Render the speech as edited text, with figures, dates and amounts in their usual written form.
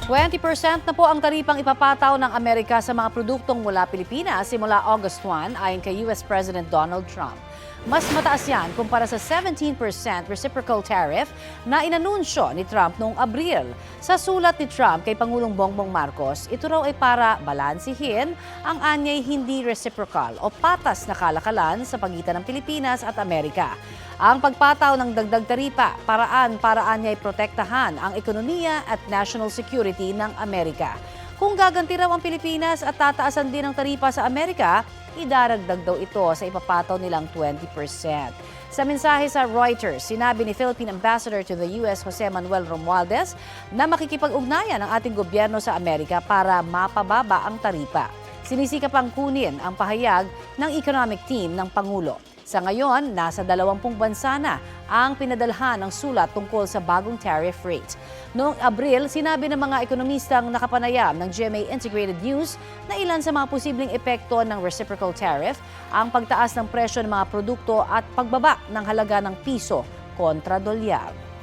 20% na po ang taripang ipapataw ng Amerika sa mga produktong mula Pilipinas simula August 1 ayon kay US President Donald Trump. Mas mataas yan kumpara sa 17% reciprocal tariff na inanunsyo ni Trump noong Abril. Sa sulat ni Trump kay Pangulong Bongbong Marcos, ito raw ay para balansihin ang anyay hindi reciprocal o patas na kalakalan sa pagitan ng Pilipinas at Amerika. Ang pagpataw ng dagdag taripa, paraan niya ay protektahan ang ekonomiya at national security ng Amerika. Kung gaganti raw ang Pilipinas at tataasan din ang taripa sa Amerika, idaragdag daw ito sa ipapataw nilang 20%. Sa mensahe sa Reuters, sinabi ni Philippine Ambassador to the US Jose Manuel Romualdez na makikipag-ugnayan ang ating gobyerno sa Amerika para mapababa ang taripa. Sinisikap ang kunin ang pahayag ng economic team ng Pangulo. Sa ngayon, nasa 20 bansa na ang pinadalhan ng sulat tungkol sa bagong tariff rate. Noong Abril, sinabi ng mga ekonomistang nakapanayam ng GMA Integrated News na ilan sa mga posibleng epekto ng reciprocal tariff ang pagtaas ng presyo ng mga produkto at pagbaba ng halaga ng piso kontra dolyar.